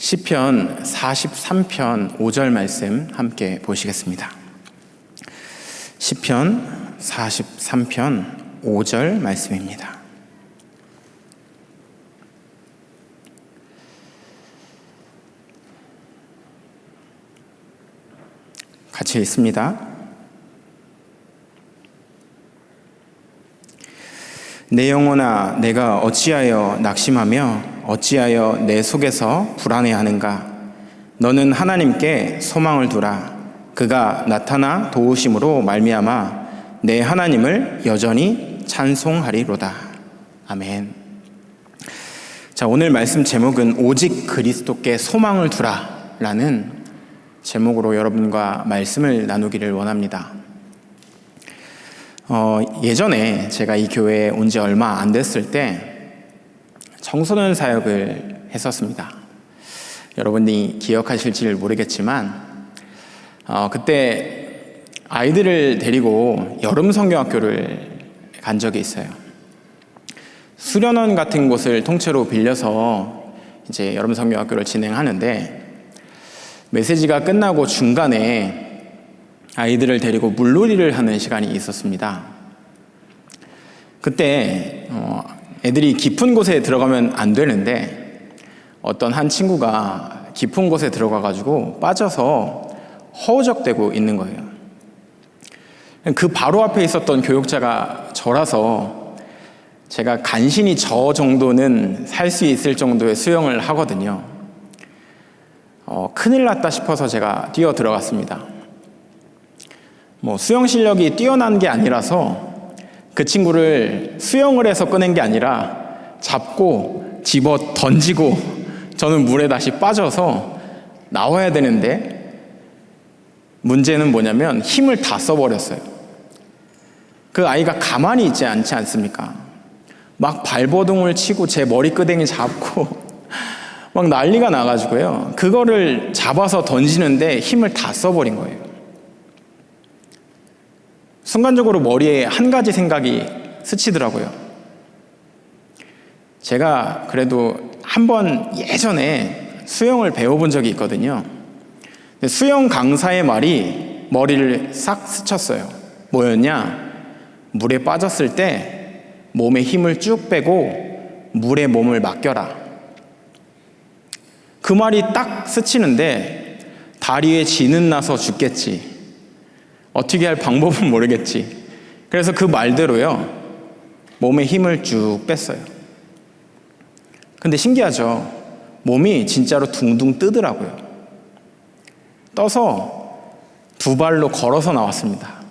시편 43편 5절 말씀 함께 보시겠습니다. 시편 43편 5절 말씀입니다. 같이 읽습니다. 내 영혼아, 내가 어찌하여 낙심하며 어찌하여 내 속에서 불안해하는가? 너는 하나님께 소망을 두라. 그가 나타나 도우심으로 말미암아 내 하나님을 여전히 찬송하리로다. 아멘. 자, 오늘 말씀 제목은 오직 그리스도께 소망을 두라 라는 제목으로 여러분과 말씀을 나누기를 원합니다. 예전에 제가 이 교회에 온 지 얼마 안 됐을 때 청소년 사역을 했었습니다. 여러분이 기억하실지 모르겠지만 그때 아이들을 데리고 여름 성경학교를 간 적이 있어요. 수련원 같은 곳을 통째로 빌려서 이제 여름 성경학교를 진행하는데 메시지가 끝나고 중간에 아이들을 데리고 물놀이를 하는 시간이 있었습니다. 그때 애들이 깊은 곳에 들어가면 안 되는데 어떤 한 친구가 깊은 곳에 들어가가지고 빠져서 허우적대고 있는 거예요. 그 바로 앞에 있었던 교육자가 저라서 제가 간신히 저 정도는 살 수 있을 정도의 수영을 하거든요. 큰일 났다 싶어서 제가 뛰어 들어갔습니다. 수영 실력이 뛰어난 게 아니라서 그 친구를 수영을 해서 꺼낸 게 아니라 잡고 집어 던지고 저는 물에 다시 빠져서 나와야 되는데 문제는 뭐냐면 힘을 다 써버렸어요. 그 아이가 가만히 있지 않지 않습니까? 막 발버둥을 치고 제 머리끄댕이 잡고 막 난리가 나가지고요. 그거를 잡아서 던지는데 힘을 다 써버린 거예요. 순간적으로 머리에 한 가지 생각이 스치더라고요. 제가 그래도 한 번 예전에 수영을 배워본 적이 있거든요. 수영 강사의 말이 머리를 싹 스쳤어요. 뭐였냐? 물에 빠졌을 때 몸에 힘을 쭉 빼고 물에 몸을 맡겨라. 그 말이 딱 스치는데 다리에 진은 나서 죽겠지. 어떻게 할 방법은 모르겠지. 그래서 그 말대로요, 몸에 힘을 쭉 뺐어요. 근데 신기하죠? 몸이 진짜로 둥둥 뜨더라고요. 떠서 두 발로 걸어서 나왔습니다.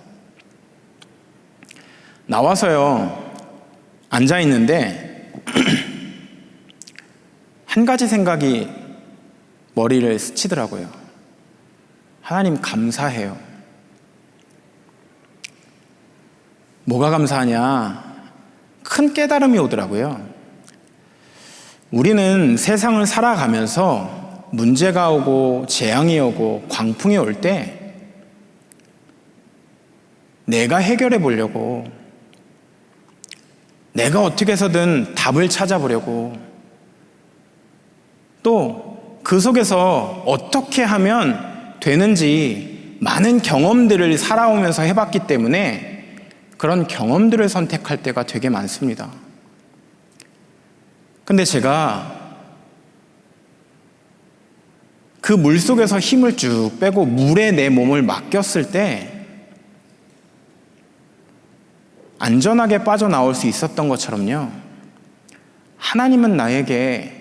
나와서요, 앉아있는데 한 가지 생각이 머리를 스치더라고요. 하나님 감사해요. 뭐가 감사하냐? 큰 깨달음이 오더라고요. 우리는 세상을 살아가면서 문제가 오고 재앙이 오고 광풍이 올 때 내가 해결해 보려고, 내가 어떻게 해서든 답을 찾아보려고, 또 그 속에서 어떻게 하면 되는지 많은 경험들을 살아오면서 해봤기 때문에 그런 경험들을 선택할 때가 되게 많습니다. 근데 제가 그 물속에서 힘을 쭉 빼고 물에 내 몸을 맡겼을 때 안전하게 빠져나올 수 있었던 것처럼요, 하나님은 나에게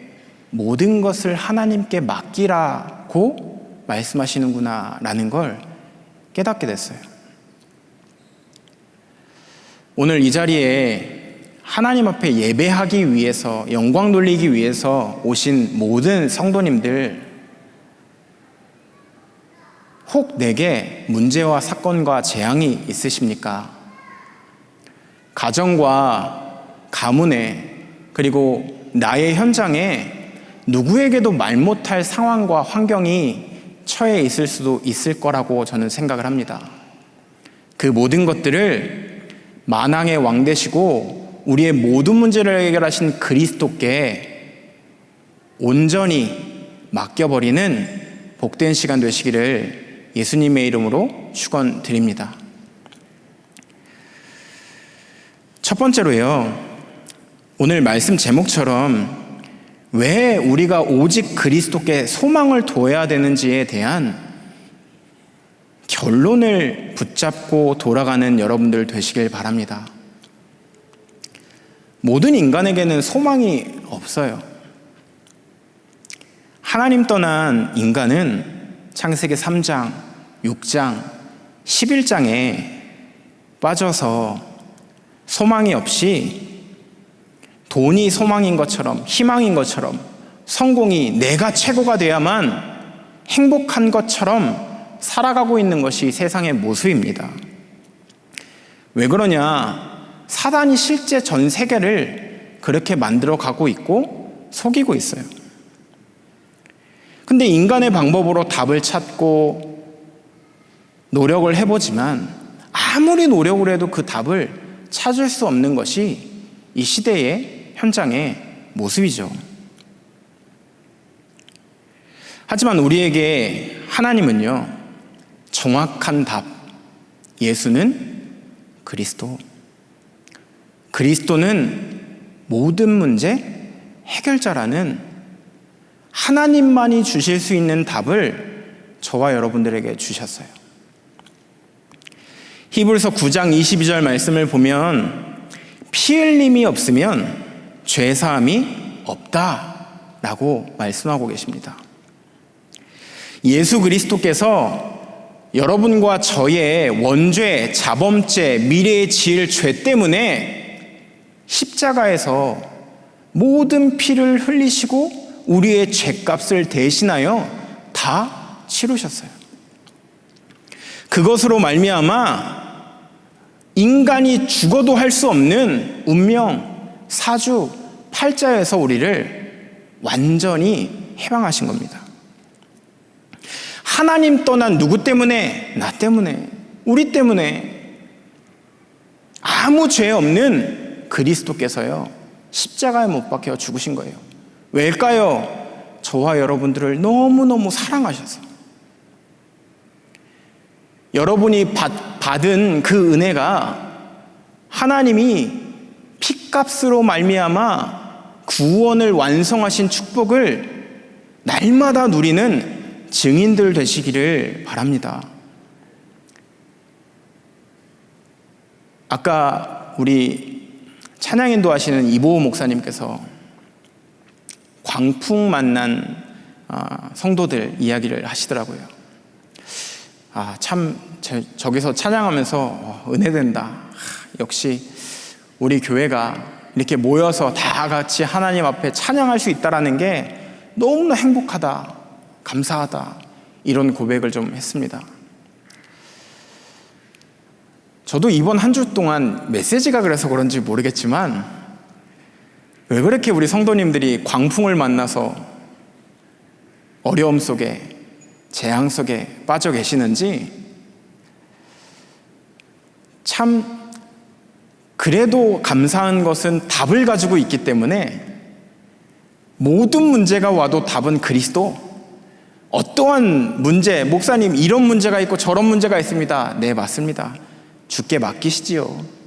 모든 것을 하나님께 맡기라고 말씀하시는구나 라는 걸 깨닫게 됐어요. 오늘 이 자리에 하나님 앞에 예배하기 위해서, 영광 돌리기 위해서 오신 모든 성도님들, 혹 내게 문제와 사건과 재앙이 있으십니까? 가정과 가문에, 그리고 나의 현장에 누구에게도 말 못할 상황과 환경이 처해 있을 수도 있을 거라고 저는 생각을 합니다. 그 모든 것들을 만왕의 왕 되시고 우리의 모든 문제를 해결하신 그리스도께 온전히 맡겨버리는 복된 시간 되시기를 예수님의 이름으로 축원드립니다. 첫 번째로요, 오늘 말씀 제목처럼 왜 우리가 오직 그리스도께 소망을 둬야 되는지에 대한 결론을 붙잡고 돌아가는 여러분들 되시길 바랍니다. 모든 인간에게는 소망이 없어요. 하나님 떠난 인간은 창세기 3장, 6장, 11장에 빠져서 소망이 없이 돈이 소망인 것처럼, 희망인 것처럼, 성공이 내가 최고가 돼야만 행복한 것처럼 살아가고 있는 것이 세상의 모습입니다. 왜 그러냐? 사단이 실제 전 세계를 그렇게 만들어 가고 있고 속이고 있어요. 근데 인간의 방법으로 답을 찾고 노력을 해보지만 아무리 노력을 해도 그 답을 찾을 수 없는 것이 이 시대의 현장의 모습이죠. 하지만 우리에게 하나님은요, 정확한 답, 예수는 그리스도, 그리스도는 모든 문제 해결자라는 하나님만이 주실 수 있는 답을 저와 여러분들에게 주셨어요. 히브리서 9장 22절 말씀을 보면 피 흘림이 없으면 죄사함이 없다라고 말씀하고 계십니다. 예수 그리스도께서 여러분과 저의 원죄, 자범죄, 미래에 지을 죄 때문에 십자가에서 모든 피를 흘리시고 우리의 죄값을 대신하여 다 치르셨어요. 그것으로 말미암아 인간이 죽어도 할 수 없는 운명, 사주, 팔자에서 우리를 완전히 해방하신 겁니다. 하나님 떠난 누구 때문에? 나 때문에, 우리 때문에. 아무 죄 없는 그리스도께서요, 십자가에 못 박혀 죽으신 거예요. 왜일까요? 저와 여러분들을 너무너무 사랑하셔서. 여러분이 받은 그 은혜가 하나님이 피값으로 말미암아 구원을 완성하신 축복을 날마다 누리는 증인들 되시기를 바랍니다. 아까 우리 찬양인도 하시는 이보호 목사님께서 광풍 만난 성도들 이야기를 하시더라고요. 참 저기서 찬양하면서 은혜된다. 역시 우리 교회가 이렇게 모여서 다 같이 하나님 앞에 찬양할 수 있다라는 게 너무나 행복하다, 감사하다, 이런 고백을 좀 했습니다. 저도 이번 한 주 동안 메시지가 그래서 그런지 모르겠지만 왜 그렇게 우리 성도님들이 광풍을 만나서 어려움 속에, 재앙 속에 빠져 계시는지, 참 그래도 감사한 것은 답을 가지고 있기 때문에 모든 문제가 와도 답은 그리스도. 어떠한 문제, 목사님 이런 문제가 있고 저런 문제가 있습니다. 네, 맞습니다. 주께 맡기시지요.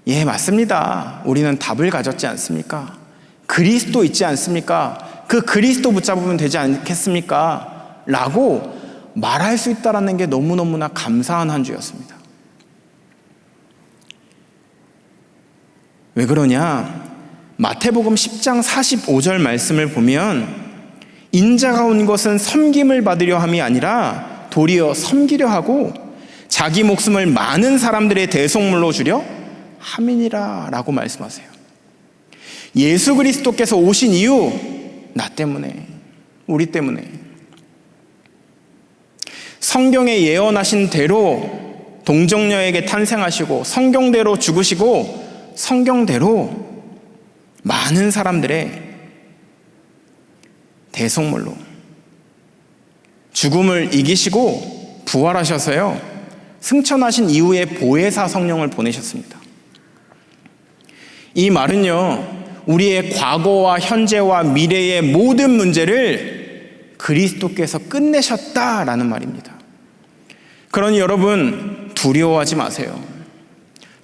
예, 맞습니다. 우리는 답을 가졌지 않습니까? 그리스도 있지 않습니까? 그 그리스도 붙잡으면 되지 않겠습니까? 라고 말할 수 있다는 게 너무너무나 감사한 한 주였습니다. 왜 그러냐? 마태복음 10장 45절 말씀을 보면 인자가 온 것은 섬김을 받으려 함이 아니라 도리어 섬기려 하고 자기 목숨을 많은 사람들의 대속물로 주려 함이니라 라고 말씀하세요. 예수 그리스도께서 오신 이유, 나 때문에, 우리 때문에. 성경에 예언하신 대로 동정녀에게 탄생하시고 성경대로 죽으시고 성경대로 많은 사람들의 대속물로 죽음을 이기시고 부활하셔서요, 승천하신 이후에 보혜사 성령을 보내셨습니다. 이 말은요, 우리의 과거와 현재와 미래의 모든 문제를 그리스도께서 끝내셨다라는 말입니다. 그러니 여러분, 두려워하지 마세요.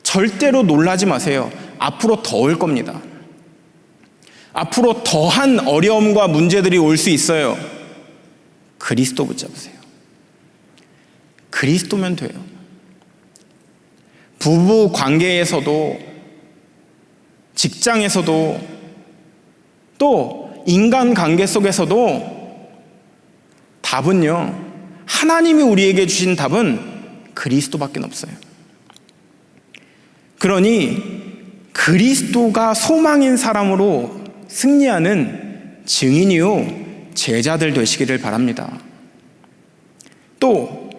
절대로 놀라지 마세요. 앞으로 더 올 겁니다. 앞으로 더한 어려움과 문제들이 올 수 있어요. 그리스도 붙잡으세요. 그리스도면 돼요. 부부 관계에서도, 직장에서도, 또 인간 관계 속에서도 답은요, 하나님이 우리에게 주신 답은 그리스도밖에 없어요. 그러니 그리스도가 소망인 사람으로 승리하는 증인이요 제자들 되시기를 바랍니다. 또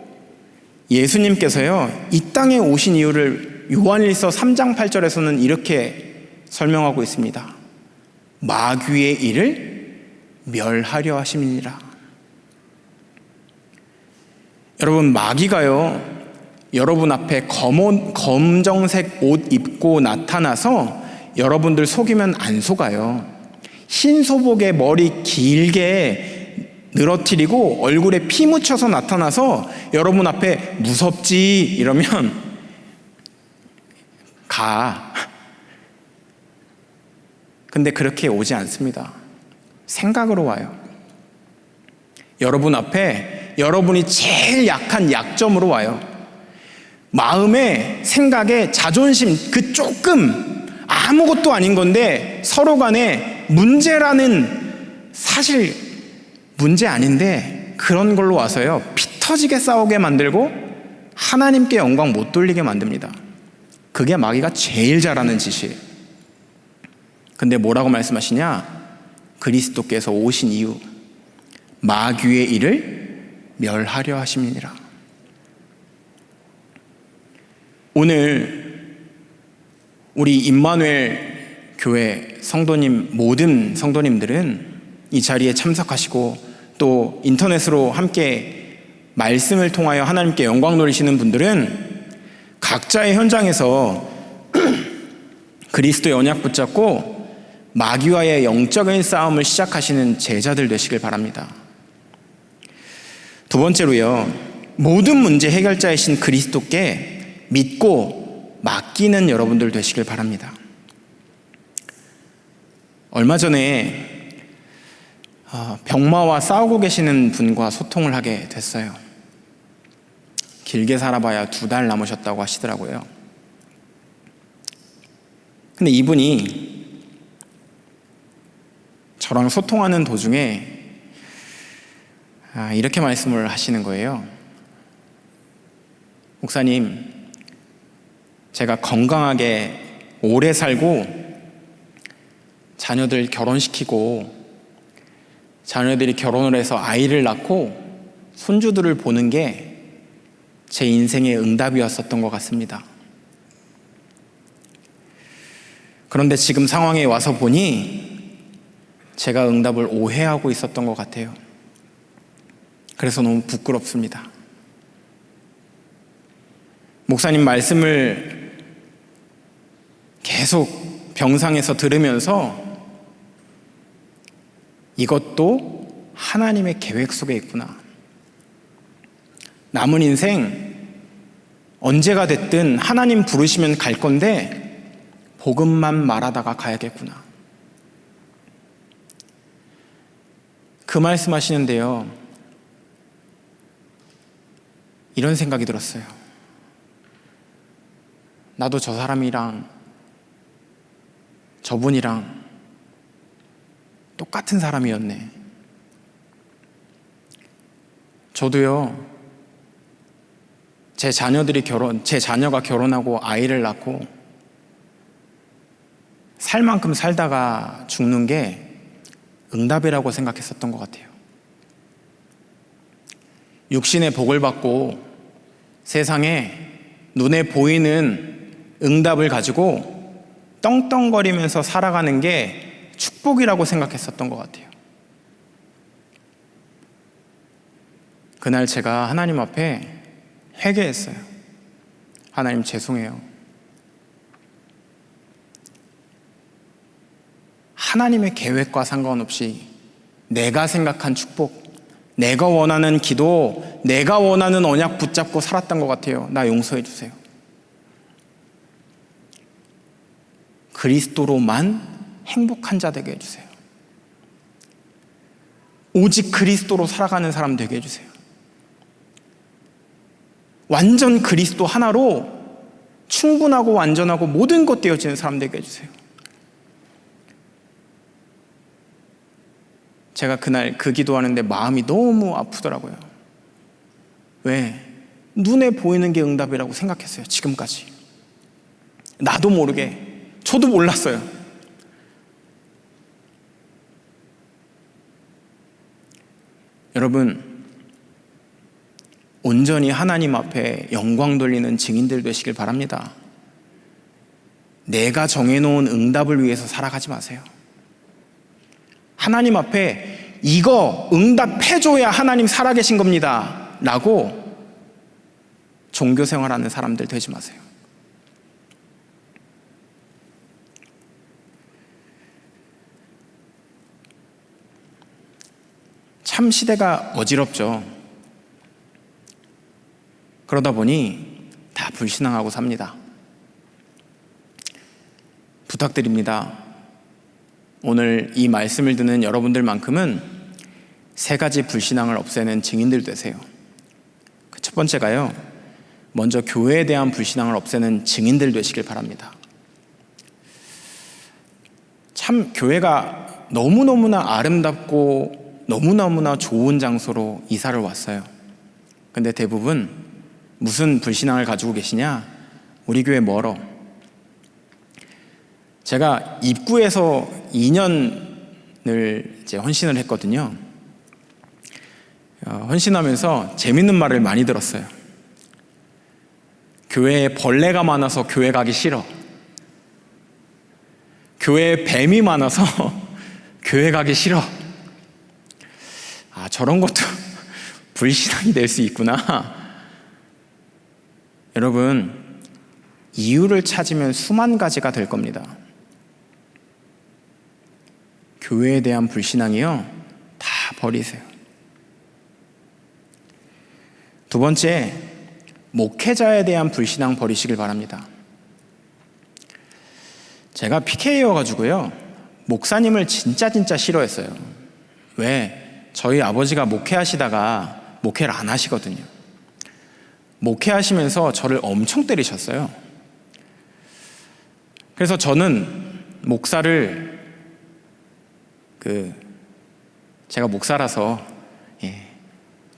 예수님께서요, 이 땅에 오신 이유를 요한일서 3장 8절에서는 이렇게 설명하고 있습니다. 마귀의 일을 멸하려 하심이니라. 여러분, 마귀가요, 여러분 앞에 검정색 옷 입고 나타나서 여러분들 속이면 안 속아요. 흰 소복에 머리 길게 늘어뜨리고 얼굴에 피 묻혀서 나타나서 여러분 앞에 무섭지 이러면 가. 근데 그렇게 오지 않습니다. 생각으로 와요. 여러분 앞에 여러분이 제일 약한 약점으로 와요. 마음에, 생각에, 자존심, 그 조금 아무것도 아닌 건데 서로 간에 문제라는, 사실 문제 아닌데 그런 걸로 와서요, 피 터지게 싸우게 만들고 하나님께 영광 못 돌리게 만듭니다. 그게 마귀가 제일 잘하는 짓이에요. 근데 뭐라고 말씀하시냐? 그리스도께서 오신 이유, 마귀의 일을 멸하려 하심이니라. 오늘 우리 임마누엘 교회 성도님, 모든 성도님들은 이 자리에 참석하시고 또 인터넷으로 함께 말씀을 통하여 하나님께 영광 돌리시는 분들은 각자의 현장에서 그리스도의 언약 붙잡고 마귀와의 영적인 싸움을 시작하시는 제자들 되시길 바랍니다. 두 번째로요, 모든 문제 해결자이신 그리스도께 믿고 맡기는 여러분들 되시길 바랍니다. 얼마 전에 병마와 싸우고 계시는 분과 소통을 하게 됐어요. 길게 살아봐야 2달 남으셨다고 하시더라고요. 근데 이분이 저랑 소통하는 도중에 이렇게 말씀을 하시는 거예요. 목사님, 제가 건강하게 오래 살고 자녀들 결혼시키고 자녀들이 결혼을 해서 아이를 낳고 손주들을 보는 게 제 인생의 응답이었었던 것 같습니다. 그런데 지금 상황에 와서 보니 제가 응답을 오해하고 있었던 것 같아요. 그래서 너무 부끄럽습니다. 목사님 말씀을 계속 병상에서 들으면서 이것도 하나님의 계획 속에 있구나. 남은 인생 언제가 됐든 하나님 부르시면 갈 건데 복음만 말하다가 가야겠구나. 그 말씀하시는데요, 이런 생각이 들었어요. 나도 저 사람이랑 저분이랑 똑같은 사람이었네. 저도요, 제 자녀가 결혼하고 아이를 낳고 살 만큼 살다가 죽는 게 응답이라고 생각했었던 것 같아요. 육신의 복을 받고 세상에 눈에 보이는 응답을 가지고 떵떵거리면서 살아가는 게 축복이라고 생각했었던 것 같아요. 그날 제가 하나님 앞에 회개했어요. 하나님 죄송해요. 하나님의 계획과 상관없이 내가 생각한 축복, 내가 원하는 기도, 내가 원하는 언약 붙잡고 살았던 것 같아요. 나 용서해 주세요. 그리스도로만 행복한 자 되게 해주세요. 오직 그리스도로 살아가는 사람 되게 해주세요. 완전 그리스도 하나로 충분하고 완전하고 모든 것 되어지는 사람 되게 해주세요. 제가 그날 그 기도하는데 마음이 너무 아프더라고요. 왜? 눈에 보이는 게 응답이라고 생각했어요. 지금까지. 나도 모르게. 저도 몰랐어요. 여러분, 온전히 하나님 앞에 영광 돌리는 증인들 되시길 바랍니다. 내가 정해놓은 응답을 위해서 살아가지 마세요. 하나님 앞에 이거 응답해줘야 하나님 살아계신 겁니다 라고 종교생활하는 사람들 되지 마세요. 참 시대가 어지럽죠. 그러다 보니 다 불신앙하고 삽니다. 부탁드립니다. 오늘 이 말씀을 듣는 여러분들만큼은 세 가지 불신앙을 없애는 증인들 되세요. 그 첫 번째가요, 먼저 교회에 대한 불신앙을 없애는 증인들 되시길 바랍니다. 참 교회가 너무너무나 아름답고 너무너무나 좋은 장소로 이사를 왔어요. 근데 대부분 무슨 불신앙을 가지고 계시냐? 우리 교회 멀어. 제가 입구에서 2년을 이제 헌신을 했거든요. 헌신하면서 재밌는 말을 많이 들었어요. 교회에 벌레가 많아서 교회 가기 싫어. 교회에 뱀이 많아서 교회 가기 싫어. 아, 저런 것도 불신앙이 될 수 있구나. 여러분, 이유를 찾으면 수만 가지가 될 겁니다. 교회에 대한 불신앙이요, 다 버리세요. 두 번째, 목회자에 대한 불신앙 버리시길 바랍니다. 제가 PK여가지고요, 목사님을 진짜 싫어했어요. 왜? 저희 아버지가 목회하시다가 목회를 안 하시거든요. 목회하시면서 저를 엄청 때리셨어요. 그래서 저는 목사를 제가 목사라서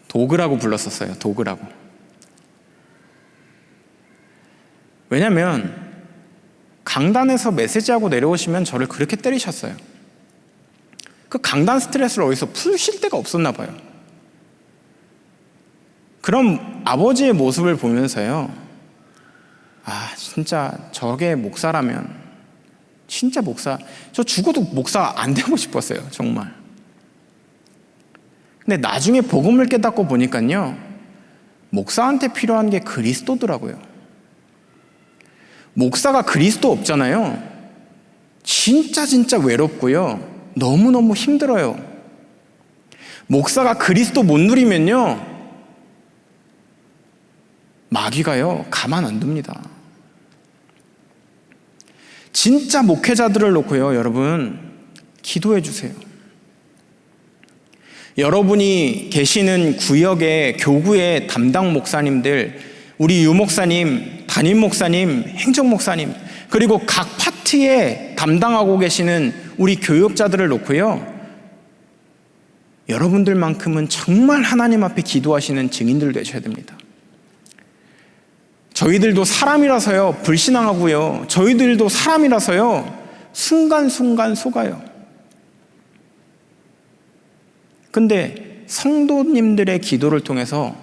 도그라고 불렀었어요. 도그라고. 왜냐면 강단에서 메시지하고 내려오시면 저를 그렇게 때리셨어요. 그 강단 스트레스를 어디서 푸실 데가 없었나 봐요. 그럼 아버지의 모습을 보면서요, 아, 진짜 저게 목사라면 진짜 목사, 저 죽어도 목사 안 되고 싶었어요. 정말. 근데 나중에 복음을 깨닫고 보니까요, 목사한테 필요한 게 그리스도더라고요. 목사가 그리스도 없잖아요. 진짜 외롭고요, 너무너무 힘들어요. 목사가 그리스도 못 누리면요, 마귀가요 가만 안 둡니다. 진짜 목회자들을 놓고요, 여러분 기도해 주세요. 여러분이 계시는 구역의 교구의 담당 목사님들, 우리 유목사님, 담임 목사님, 행정 목사님, 그리고 각 파트에 담당하고 계시는 우리 교역자들을 놓고요, 여러분들만큼은 정말 하나님 앞에 기도하시는 증인들 되셔야 됩니다. 저희들도 사람이라서요, 불신앙하고요, 저희들도 사람이라서요, 순간순간 속아요. 근데 성도님들의 기도를 통해서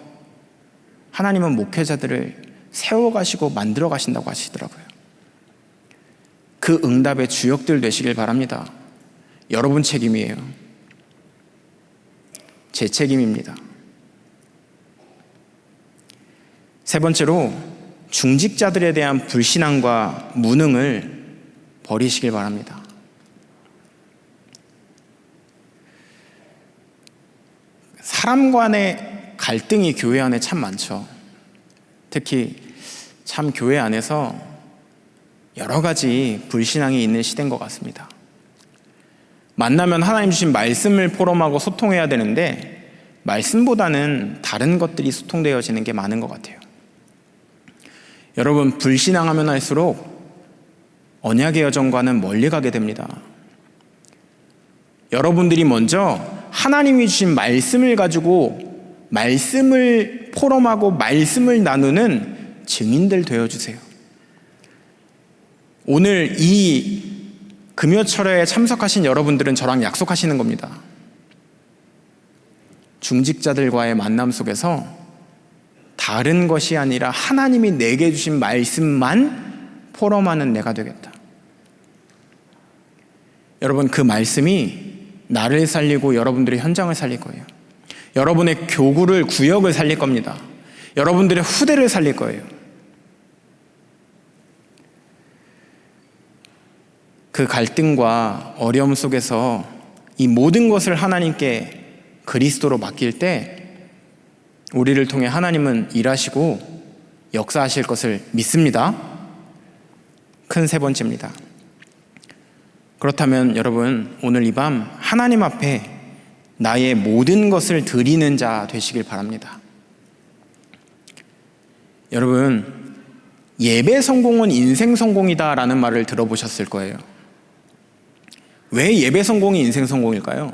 하나님은 목회자들을 세워가시고 만들어 가신다고 하시더라고요. 그 응답의 주역들 되시길 바랍니다. 여러분 책임이에요. 제 책임입니다. 세 번째로, 중직자들에 대한 불신앙과 무능을 버리시길 바랍니다. 사람 간의 갈등이 교회 안에 참 많죠. 특히 참 교회 안에서 여러 가지 불신앙이 있는 시대인 것 같습니다. 만나면 하나님 주신 말씀을 포럼하고 소통해야 되는데 말씀보다는 다른 것들이 소통되어지는 게 많은 것 같아요. 여러분, 불신앙하면 할수록 언약의 여정과는 멀리 가게 됩니다. 여러분들이 먼저 하나님이 주신 말씀을 가지고 말씀을 포럼하고 말씀을 나누는 증인들 되어주세요. 오늘 이 금요철회에 참석하신 여러분들은 저랑 약속하시는 겁니다. 중직자들과의 만남 속에서 다른 것이 아니라 하나님이 내게 주신 말씀만 포럼하는 내가 되겠다. 여러분, 그 말씀이 나를 살리고 여러분들의 현장을 살릴 거예요. 여러분의 교구를, 구역을 살릴 겁니다. 여러분들의 후대를 살릴 거예요. 그 갈등과 어려움 속에서 이 모든 것을 하나님께 그리스도로 맡길 때 우리를 통해 하나님은 일하시고 역사하실 것을 믿습니다. 큰 세 번째입니다. 그렇다면 여러분, 오늘 이 밤 하나님 앞에 나의 모든 것을 드리는 자 되시길 바랍니다. 여러분, 예배 성공은 인생 성공이다라는 말을 들어보셨을 거예요. 왜 예배 성공이 인생 성공일까요?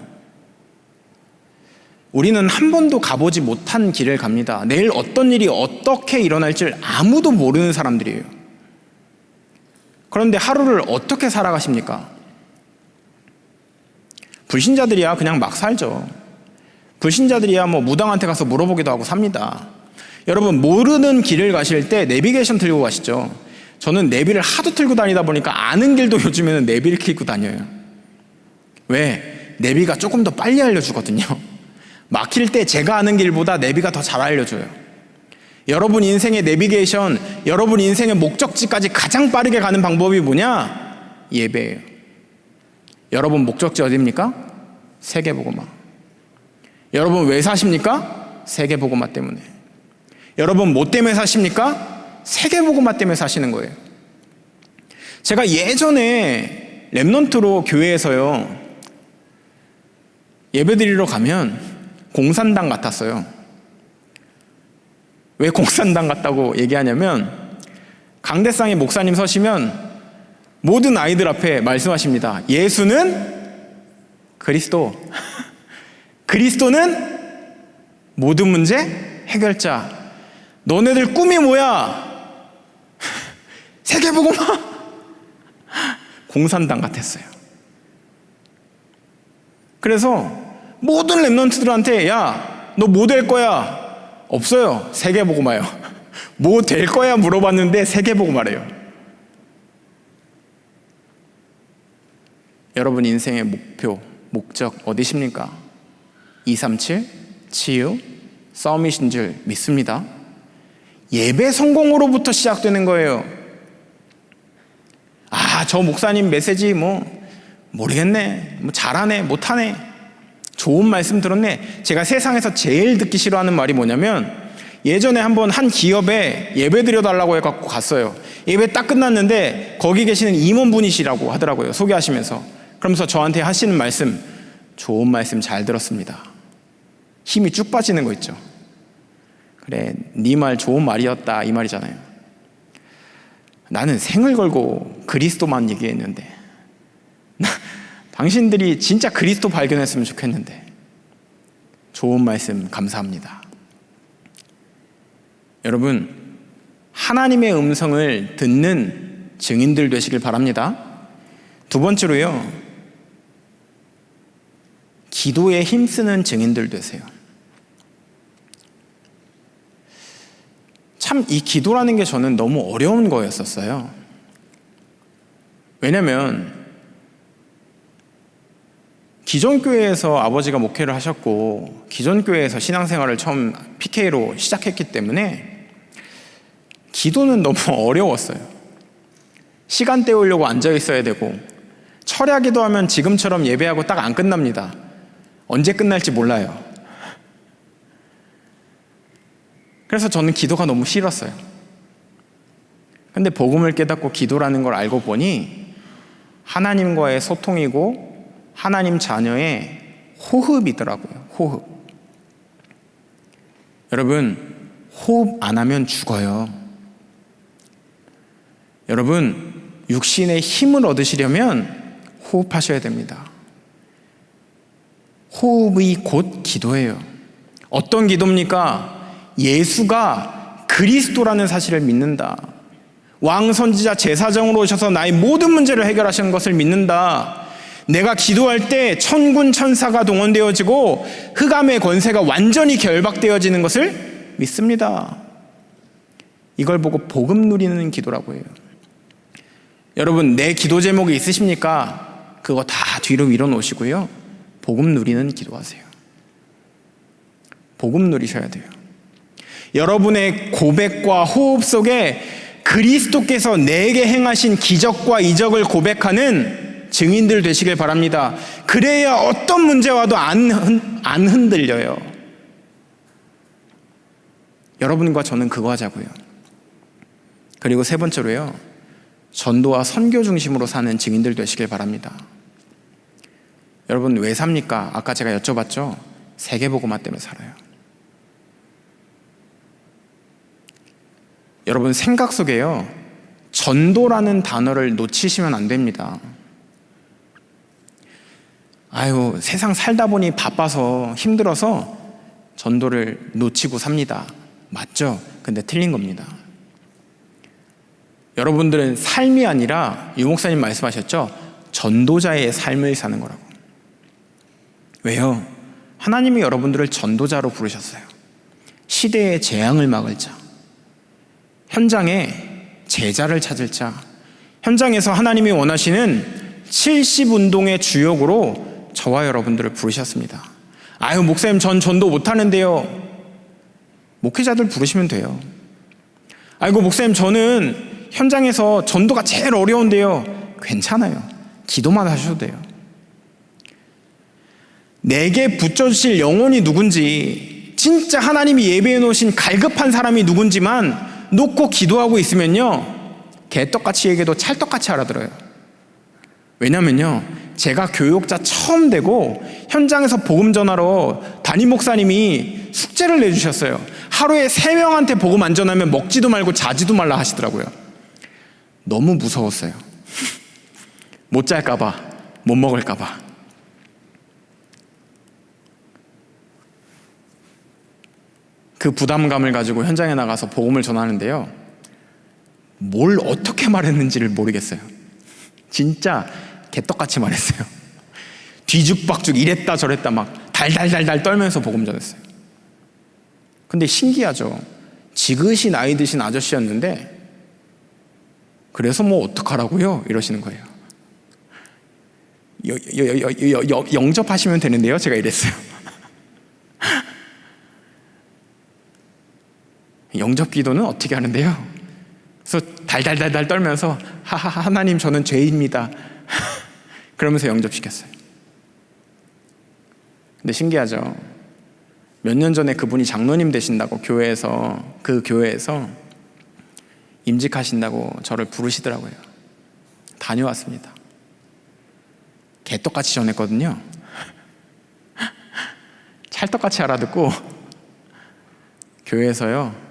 우리는 한 번도 가보지 못한 길을 갑니다. 내일 어떤 일이 어떻게 일어날지 아무도 모르는 사람들이에요. 그런데 하루를 어떻게 살아가십니까? 불신자들이야 그냥 막 살죠. 불신자들이야 뭐 무당한테 가서 물어보기도 하고 삽니다. 여러분, 모르는 길을 가실 때 내비게이션 들고 가시죠. 저는 내비를 하도 들고 다니다 보니까 아는 길도 요즘에는 내비를 켜고 다녀요. 왜? 내비가 조금 더 빨리 알려주거든요. 막힐 때 제가 아는 길보다 내비가 더 잘 알려줘요. 여러분 인생의 내비게이션, 여러분 인생의 목적지까지 가장 빠르게 가는 방법이 뭐냐? 예배예요. 여러분 목적지 어디입니까? 세계복음화. 여러분 왜 사십니까? 세계복음화 때문에. 여러분 뭐 때문에 사십니까? 세계복음화 때문에 사시는 거예요. 제가 예전에 렘넌트로 교회에서요, 예배드리러 가면 공산당 같았어요. 왜 공산당 같다고 얘기하냐면, 강대상의 목사님 서시면 모든 아이들 앞에 말씀하십니다. 예수는 그리스도, 그리스도는 모든 문제 해결자. 너네들 꿈이 뭐야? 세계복음화. 공산당 같았어요. 그래서 모든 렘넌트들한테 야, 너 뭐 될 거야? 없어요. 세계복음화요. 뭐 될 거야 물어봤는데 세계복음화래요. 여러분 인생의 목표, 목적 어디십니까? 237, 치유, 싸움이신 줄 믿습니다. 예배 성공으로부터 시작되는 거예요. 아, 저 목사님 메시지 모르겠네, 잘하네, 못하네, 좋은 말씀 들었네. 제가 세상에서 제일 듣기 싫어하는 말이 뭐냐면, 예전에 한번 한 기업에 예배 드려달라고 해갖고 갔어요. 예배 딱 끝났는데 거기 계시는 임원분이시라고 하더라고요. 소개하시면서. 그러면서 저한테 하시는 말씀, 좋은 말씀 잘 들었습니다. 힘이 쭉 빠지는 거 있죠. 그래, 네 말 좋은 말이었다, 이 말이잖아요. 나는 생을 걸고 그리스도만 얘기했는데, 당신들이 진짜 그리스도 발견했으면 좋겠는데. 좋은 말씀 감사합니다. 여러분, 하나님의 음성을 듣는 증인들 되시길 바랍니다. 두 번째로요, 기도에 힘쓰는 증인들 되세요. 참 이 기도라는 게 저는 너무 어려운 거였었어요. 왜냐면 기존 교회에서 아버지가 목회를 하셨고 기존 교회에서 신앙생활을 처음 PK로 시작했기 때문에 기도는 너무 어려웠어요. 시간 때우려고 앉아 있어야 되고, 철야 기도하면 지금처럼 예배하고 딱 안 끝납니다. 언제 끝날지 몰라요. 그래서 저는 기도가 너무 싫었어요. 근데 복음을 깨닫고 기도라는 걸 알고 보니 하나님과의 소통이고 하나님 자녀의 호흡이더라고요. 호흡. 여러분, 호흡 안 하면 죽어요. 여러분, 육신의 힘을 얻으시려면 호흡하셔야 됩니다. 호흡이 곧 기도예요. 어떤 기도입니까? 예수가 그리스도라는 사실을 믿는다. 왕 선지자 제사장으로 오셔서 나의 모든 문제를 해결하시는 것을 믿는다. 내가 기도할 때 천군 천사가 동원되어지고 흑암의 권세가 완전히 결박되어지는 것을 믿습니다. 이걸 보고 복음 누리는 기도라고 해요. 여러분, 내 기도 제목이 있으십니까? 그거 다 뒤로 밀어놓으시고요, 복음 누리는 기도하세요. 복음 누리셔야 돼요. 여러분의 고백과 호흡 속에 그리스도께서 내게 행하신 기적과 이적을 고백하는 증인들 되시길 바랍니다. 그래야 어떤 문제와도 안 흔들려요. 여러분과 저는 그거 하자고요. 그리고 세 번째로요, 전도와 선교 중심으로 사는 증인들 되시길 바랍니다. 여러분, 왜 삽니까? 아까 제가 여쭤봤죠? 세계복음화 때문에 살아요. 여러분, 생각 속에요, 전도라는 단어를 놓치시면 안 됩니다. 아유, 세상 살다 보니 바빠서 힘들어서 전도를 놓치고 삽니다. 맞죠? 근데 틀린 겁니다. 여러분들은 삶이 아니라 유 목사님 말씀하셨죠? 전도자의 삶을 사는 거라고. 왜요? 하나님이 여러분들을 전도자로 부르셨어요. 시대의 재앙을 막을 자, 현장에 제자를 찾을 자, 현장에서 하나님이 원하시는 70운동의 주역으로 저와 여러분들을 부르셨습니다. 아유, 목사님, 전 전도 못하는데요. 목회자들 부르시면 돼요. 아이고, 목사님, 저는 현장에서 전도가 제일 어려운데요. 괜찮아요. 기도만 하셔도 돼요. 내게 붙여주실 영혼이 누군지, 진짜 하나님이 예배해 놓으신 갈급한 사람이 누군지만 놓고 기도하고 있으면요, 개떡같이 얘기해도 찰떡같이 알아들어요. 왜냐면요, 제가 교육자 처음 되고 현장에서 복음 전하러 담임 목사님이 숙제를 내주셨어요. 하루에 3명한테 복음 안 전하면 먹지도 말고 자지도 말라 하시더라고요. 너무 무서웠어요. 못 잘까봐, 못 먹을까봐. 그 부담감을 가지고 현장에 나가서 복음을 전하는데요, 뭘 어떻게 말했는지를 모르겠어요. 진짜 개떡같이 말했어요. 뒤죽박죽 이랬다 저랬다 막 달달달달 떨면서 복음 전했어요. 근데 신기하죠. 지그시 나이 드신 아저씨였는데, 그래서 뭐 어떡하라고요? 이러시는 거예요. 영접하시면 되는데요. 제가 이랬어요. 영접 기도는 어떻게 하는데요? 그래서 달달달달 떨면서 하나님, 저는 죄입니다. 그러면서 영접시켰어요. 근데 신기하죠. 몇 년 전에 그분이 장로님 되신다고 그 교회에서 임직하신다고 저를 부르시더라고요. 다녀왔습니다. 개떡같이 전했거든요. 찰떡같이 알아듣고 교회에서요,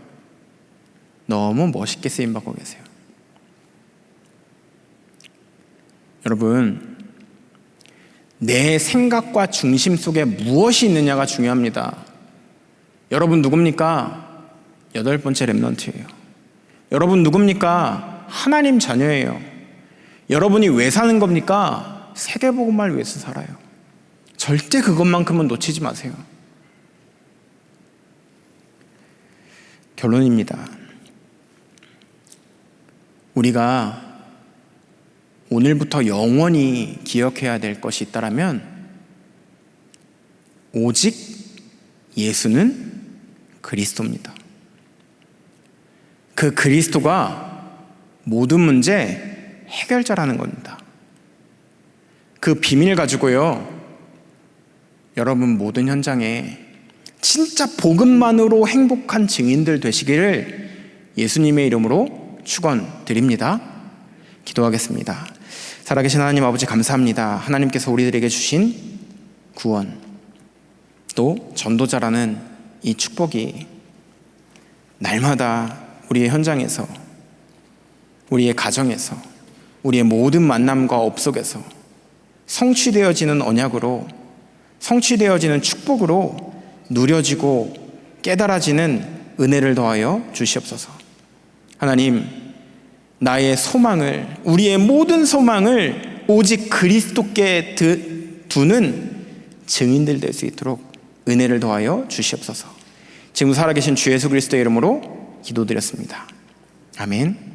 너무 멋있게 쓰임받고 계세요. 여러분, 내 생각과 중심 속에 무엇이 있느냐가 중요합니다. 여러분 누굽니까? 8번째 렘넌트예요. 여러분 누굽니까? 하나님 자녀예요. 여러분이 왜 사는 겁니까? 세계복음화를 위해서 살아요. 절대 그것만큼은 놓치지 마세요. 결론입니다. 우리가 오늘부터 영원히 기억해야 될 것이 있다면, 오직 예수는 그리스도입니다. 그 그리스도가 모든 문제 해결자라는 겁니다. 그 비밀 가지고요, 여러분 모든 현장에 진짜 복음만으로 행복한 증인들 되시기를 예수님의 이름으로 축원드립니다. 기도하겠습니다. 살아계신 하나님 아버지, 감사합니다. 하나님께서 우리들에게 주신 구원, 또 전도자라는 이 축복이 날마다 우리의 현장에서, 우리의 가정에서, 우리의 모든 만남과 업 속에서 성취되어지는 언약으로, 성취되어지는 축복으로 누려지고 깨달아지는 은혜를 더하여 주시옵소서. 하나님, 나의 소망을, 우리의 모든 소망을 오직 그리스도께 두는 증인들 될 수 있도록 은혜를 더하여 주시옵소서. 지금 살아계신 주 예수 그리스도의 이름으로 기도드렸습니다. 아멘.